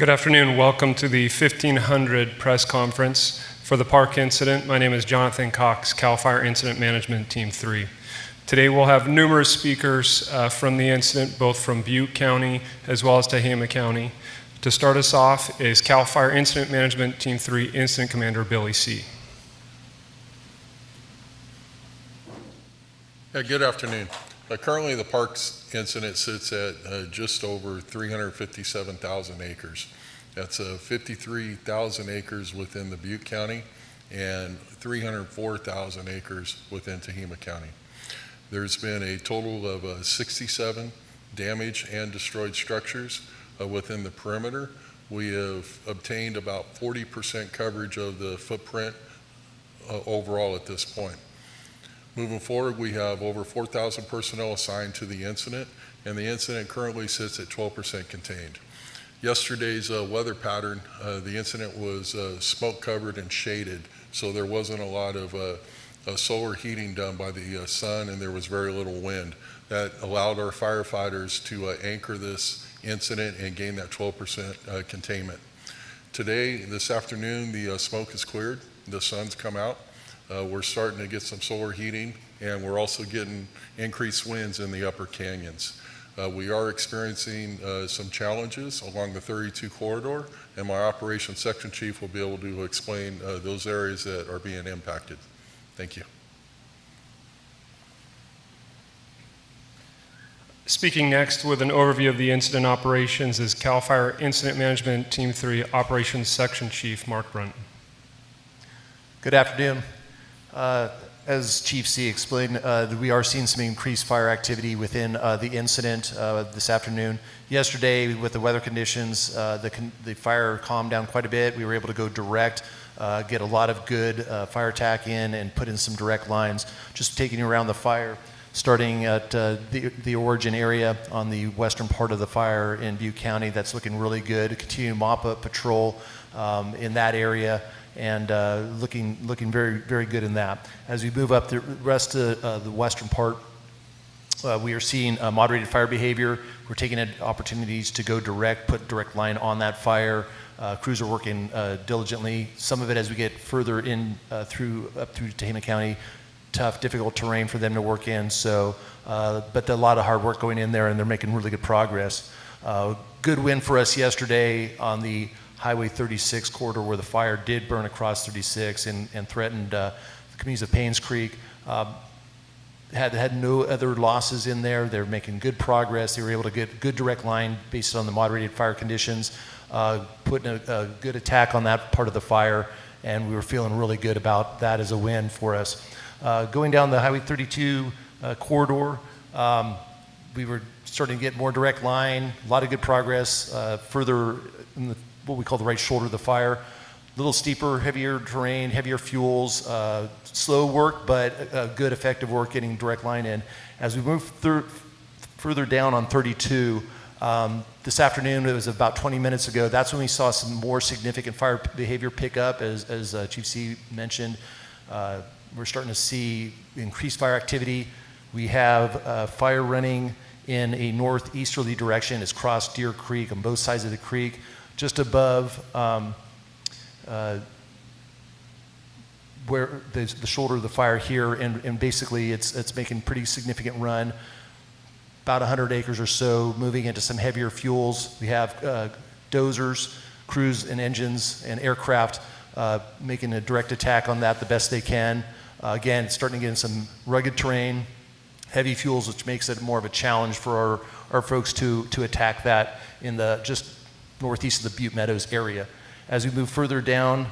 Good afternoon. Welcome to the 1500 press conference for the park incident. My name is Jonathan Cox, CAL FIRE Incident Management Team 3. Today we'll have numerous speakers from the incident, both from Butte County as well as Tehama County. To start us off is CAL FIRE Incident Management Team 3 Incident Commander Billy C. Good afternoon. Currently the parks incident sits at just over 357,000 acres. That's 53,000 acres within the Butte County and 304,000 acres within Tehama County. There's been a total of 67 damaged and destroyed structures within the perimeter. We have obtained about 40% coverage of the footprint overall at this point. Moving forward, we have over 4,000 personnel assigned to the incident, and the incident currently sits at 12% contained. Yesterday's weather pattern, the incident was smoke covered and shaded, so there wasn't a lot of solar heating done by the sun, and there was very little wind. That allowed our firefighters to anchor this incident and gain that 12% containment. Today, this afternoon, the smoke is cleared, the sun's come out. We're starting to get some solar heating, and we're also getting increased winds in the upper canyons. We are experiencing some challenges along the 32 corridor, and my operations section chief will be able to explain those areas that are being impacted. Thank you. Speaking next with an overview of the incident operations is CAL FIRE Incident Management Team 3 Operations Section Chief Mark Brunton. Good afternoon. As Chief C explained, we are seeing some increased fire activity within the incident this afternoon. Yesterday, with the weather conditions, the fire calmed down quite a bit. We were able to go direct, get a lot of good fire attack in, and put in some direct lines. Just taking you around the fire, starting at the origin area on the western part of the fire in Butte County. That's looking really good. Continue to mop up patrol in that area, and looking very, very good in that. As we move up the rest of the western part, we are seeing moderated fire behavior. We're taking opportunities to go direct, put direct line on that fire. Crews are working diligently. Some of it as we get further in up through Tehama County, tough, difficult terrain for them to work in. So, but a lot of hard work going in there, and they're making really good progress. Good win for us yesterday on the Highway 36 corridor, where the fire did burn across 36 and threatened the communities of Paynes Creek. Had no other losses in there. They're making good progress. They were able to get good direct line based on the moderated fire conditions, putting a good attack on that part of the fire, and we were feeling really good about that as a win for us. Going down the Highway 32 corridor, we were starting to get more direct line, a lot of good progress further in the what we call the right shoulder of the fire. A little steeper, heavier terrain, heavier fuels, slow work, but good effective work getting direct line in. As we move further down on 32, this afternoon, it was about 20 minutes ago, that's when we saw some more significant fire behavior pick up, as Chief C mentioned. We're starting to see increased fire activity. We have fire running in a northeasterly direction. It's crossed Deer Creek on both sides of the creek. Just above where the shoulder of the fire here, and basically it's making pretty significant run, about 100 acres or so, moving into some heavier fuels. We have dozers, crews and engines and aircraft making a direct attack on that the best they can. Again, it's starting to get in some rugged terrain, heavy fuels, which makes it more of a challenge for our folks to attack that in the just northeast of the Butte Meadows area. As we move further down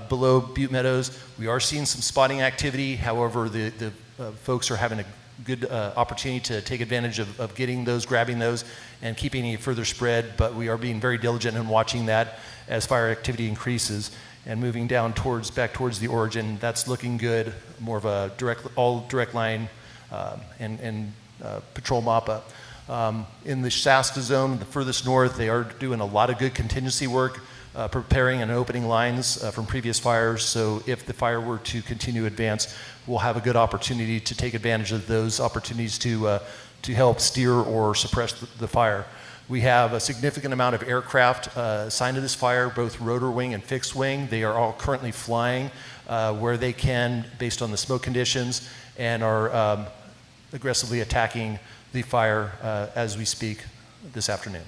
below Butte Meadows, we are seeing some spotting activity. However, the folks are having a good opportunity to take advantage of getting those, grabbing those, and keeping any further spread. But we are being very diligent in watching that as fire activity increases. And moving down back towards the origin, that's looking good. More of a all direct line and patrol mop-up. In the Shasta zone, the furthest north, they are doing a lot of good contingency work, preparing and opening lines from previous fires. So if the fire were to continue to advance, we'll have a good opportunity to take advantage of those opportunities to help steer or suppress the fire. We have a significant amount of aircraft assigned to this fire, both rotor wing and fixed wing. They are all currently flying where they can based on the smoke conditions and are aggressively attacking the fire as we speak this afternoon.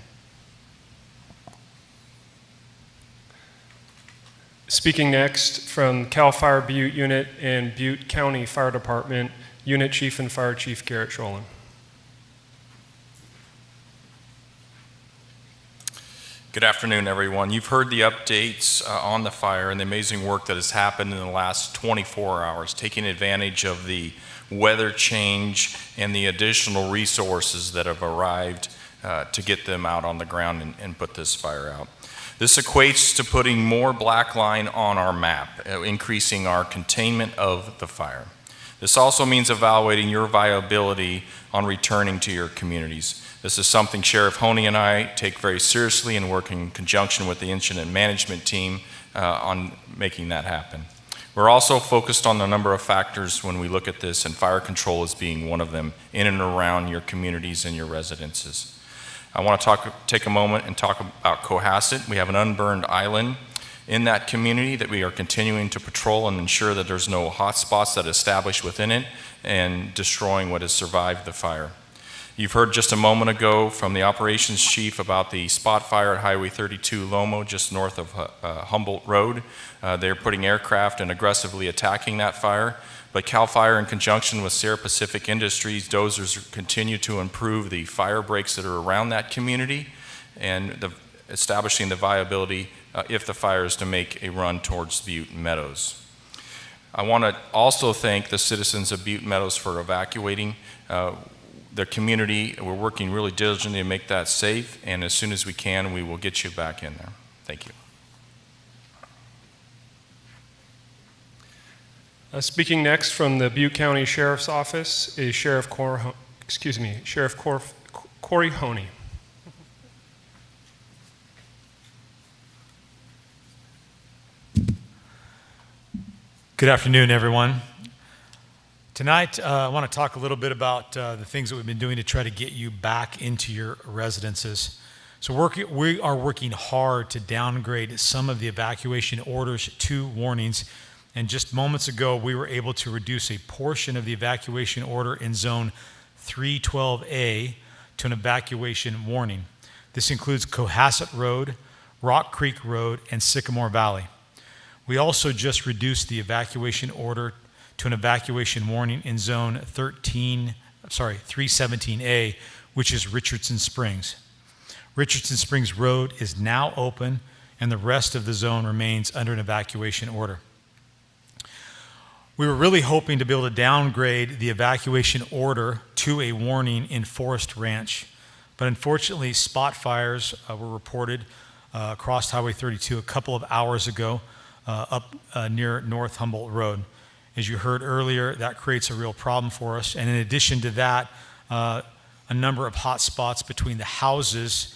Speaking next from CAL FIRE Butte Unit and Butte County Fire Department, Unit Chief and Fire Chief Garrett Scholin. Good afternoon, everyone. You've heard the updates on the fire and the amazing work that has happened in the last 24 hours, taking advantage of the weather change and the additional resources that have arrived to get them out on the ground and put this fire out. This equates to putting more black line on our map, increasing our containment of the fire. This also means evaluating your viability on returning to your communities. This is something Sheriff Honey and I take very seriously and work in conjunction with the incident management team on making that happen. We're also focused on the number of factors when we look at this, and fire control as being one of them in and around your communities and your residences. I want to take a moment and talk about Cohasset. We have an unburned island in that community that we are continuing to patrol and ensure that there's no hot spots that are established within it and destroying what has survived the fire. You've heard just a moment ago from the operations chief about the spot fire at Highway 32 Lomo, just north of Humboldt Road. They're putting aircraft and aggressively attacking that fire. But CAL FIRE, in conjunction with Sierra Pacific Industries, dozers continue to improve the fire breaks that are around that community and establishing the viability if the fire is to make a run towards Butte Meadows. I want to also thank the citizens of Butte Meadows for evacuating the community. We're working really diligently to make that safe, and as soon as we can, we will get you back in there. Thank you. Speaking next from the Butte County Sheriff's Office is Sheriff Corey Honey. Good afternoon, everyone. Tonight, I want to talk a little bit about the things that we've been doing to try to get you back into your residences. So we are working hard to downgrade some of the evacuation orders to warnings. And just moments ago, we were able to reduce a portion of the evacuation order in Zone 312A to an evacuation warning. This includes Cohasset Road, Rock Creek Road, and Sycamore Valley. We also just reduced the evacuation order to an evacuation warning in Zone 317A, which is Richardson Springs. Richardson Springs Road is now open, and the rest of the zone remains under an evacuation order. We were really hoping to be able to downgrade the evacuation order to a warning in Forest Ranch, but unfortunately spot fires were reported across Highway 32 a couple of hours ago up near North Humboldt Road. As you heard earlier, that creates a real problem for us, and in addition to that, a number of hot spots between the houses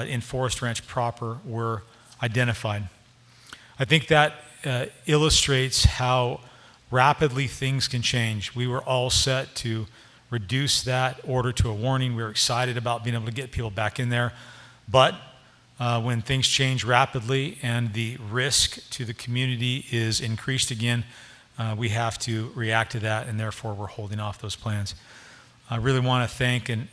in Forest Ranch proper were identified. I think that illustrates how rapidly things can change. We were all set to reduce that order to a warning. We were excited about being able to get people back in there. But when things change rapidly and the risk to the community is increased again, we have to react to that, and therefore we're holding off those plans. I really want to thank and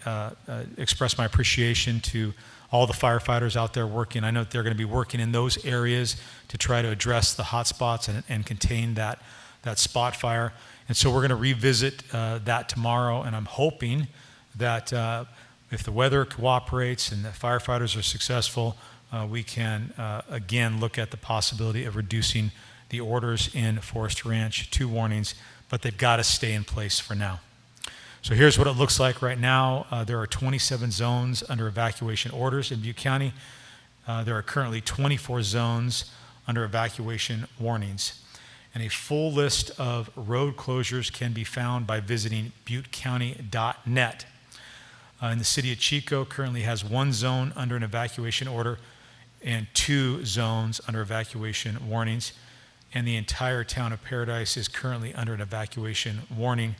express my appreciation to all the firefighters out there working. I know that they're going to be working in those areas to try to address the hot spots and contain that spot fire. And so we're going to revisit that tomorrow, and I'm hoping that if the weather cooperates and the firefighters are successful, we can again look at the possibility of reducing the orders in Forest Ranch to warnings, but they've got to stay in place for now. So here's what it looks like right now. There are 27 zones under evacuation orders in Butte County. There are currently 24 zones under evacuation warnings. And a full list of road closures can be found by visiting buttecounty.net. In the city of Chico currently has one zone under an evacuation order and 2 zones under evacuation warnings. And the entire town of Paradise is currently under an evacuation warning.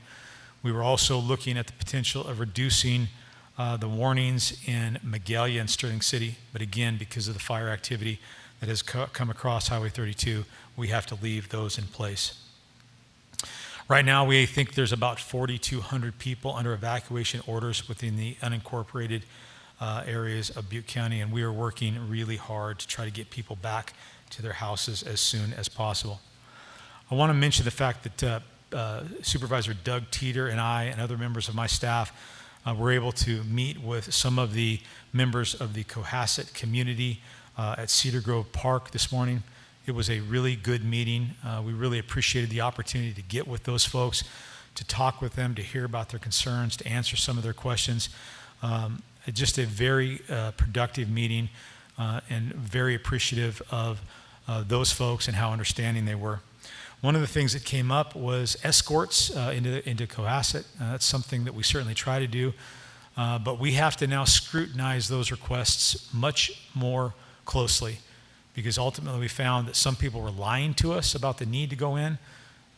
We were also looking at the potential of reducing the warnings in Magalia and Sterling City, but again, because of the fire activity that has come across Highway 32, we have to leave those in place. Right now, we think there's about 4,200 people under evacuation orders within the unincorporated areas of Butte County, and we are working really hard to try to get people back to their houses as soon as possible. I want to mention the fact that Supervisor Doug Teeter and I and other members of my staff were able to meet with some of the members of the Cohasset community at Cedar Grove Park this morning. It was a really good meeting. We really appreciated the opportunity to get with those folks, to talk with them, to hear about their concerns, to answer some of their questions. Just a very productive meeting and very appreciative of those folks and how understanding they were. One of the things that came up was escorts into Cohasset. That's something that we certainly try to do, but we have to now scrutinize those requests much more closely, because ultimately we found that some people were lying to us about the need to go in.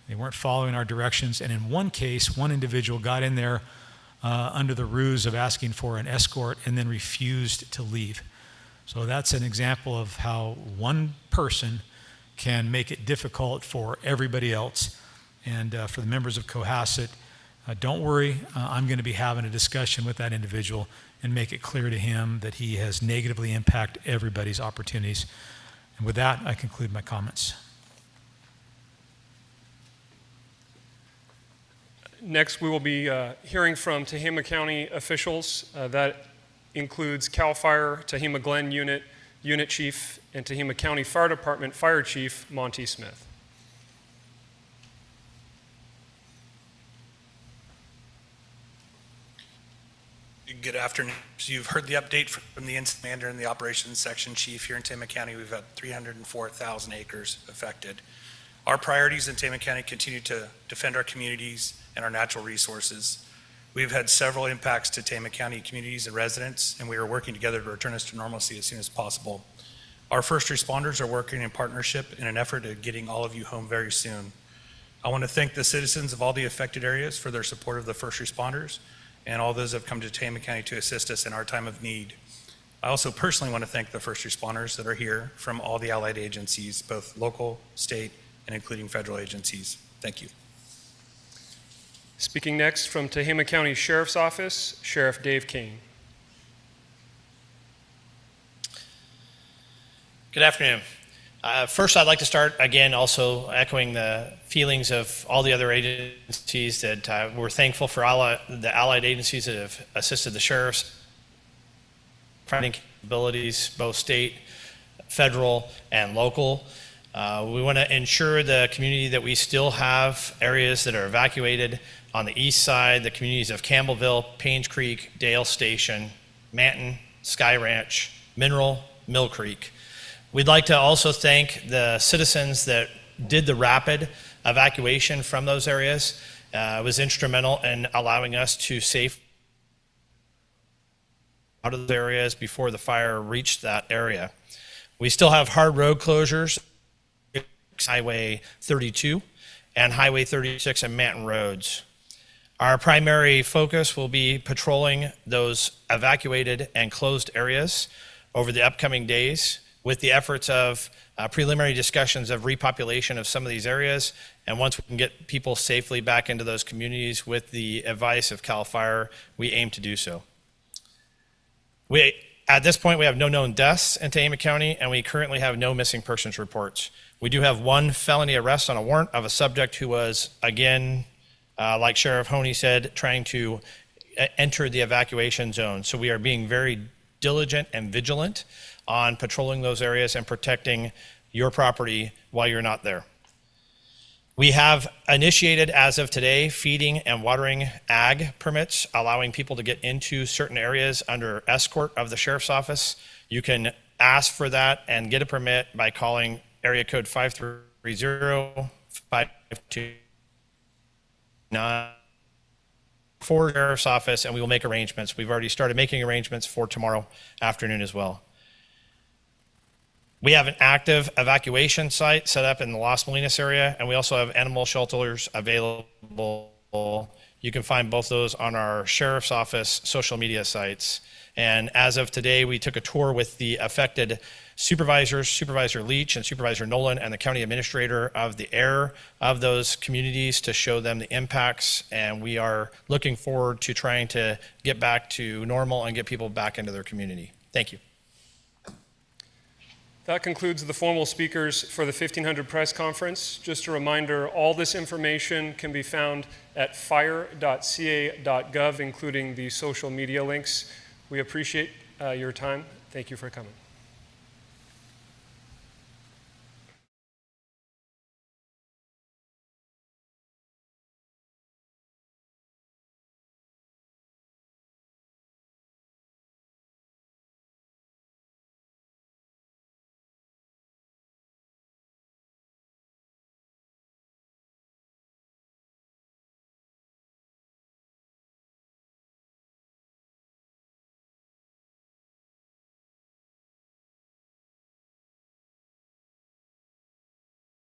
They weren't following our directions, and in one case, one individual got in there under the ruse of asking for an escort and then refused to leave. So that's an example of how one person can make it difficult for everybody else. And for the members of Cohasset, don't worry, I'm going to be having a discussion with that individual and make it clear to him that he has negatively impacted everybody's opportunities. And with that, I conclude my comments. Next, we will be hearing from Tehama County officials. That includes CAL FIRE, Tehama Glen Unit, Unit Chief, and Tehama County Fire Department Fire Chief Monty Smith. Good afternoon. So you've heard the update from the incident manager and the operations section chief here in Tehama County. We've had 304,000 acres affected. Our priorities in Tehama County continue to defend our communities and our natural resources. We've had several impacts to Tehama County communities and residents, and we are working together to return us to normalcy as soon as possible. Our first responders are working in partnership in an effort at getting all of you home very soon. I want to thank the citizens of all the affected areas for their support of the first responders and all those that have come to Tehama County to assist us in our time of need. I also personally want to thank the first responders that are here from all the allied agencies, both local, state, and including federal agencies. Thank you. Speaking next from Tehama County Sheriff's Office, Sheriff Dave King. Good afternoon. First, I'd like to start again also echoing the feelings of all the other agencies that we're thankful for all the allied agencies that have assisted the sheriffs, fighting capabilities, both state, federal, and local. We want to ensure the community that we still have areas that are evacuated on the east side, the communities of Campbellville, Paynes Creek, Dale Station, Manton, Sky Ranch, Mineral, Mill Creek. We'd like to also thank the citizens that did the rapid evacuation from those areas. It was instrumental in allowing us to safe out of those areas before the fire reached that area. We still have hard road closures, Highway 32 and Highway 36 and Manton roads. Our primary focus will be patrolling those evacuated and closed areas over the upcoming days, with the efforts of preliminary discussions of repopulation of some of these areas. And once we can get people safely back into those communities with the advice of CAL FIRE, we aim to do so. At this point, we have no known deaths in Tehama County, and we currently have no missing persons reports. We do have one felony arrest on a warrant of a subject who was, again, like Sheriff Honey said, trying to enter the evacuation zone. So we are being very diligent and vigilant on patrolling those areas and protecting your property while you're not there. We have initiated, as of today, feeding and watering ag permits, allowing people to get into certain areas under escort of the Sheriff's Office. You can ask for that and get a permit by calling area code 530-529 for Sheriff's Office, and we will make arrangements. We've already started making arrangements for tomorrow afternoon as well. We have an active evacuation site set up in the Las Molinas area, and we also have animal shelters available You can find both those on our sheriff's office social media sites. And as of today, we took a tour with the affected supervisors, Supervisor Leach and Supervisor Nolan, and the county administrator of the air of those communities to show them the impacts. And we are looking forward to trying to get back to normal and get people back into their community. Thank you. That concludes the formal speakers for the 1500 press conference. Just a reminder, all this information can be found at fire.ca.gov, including the social media links. We appreciate your time. Thank you for coming.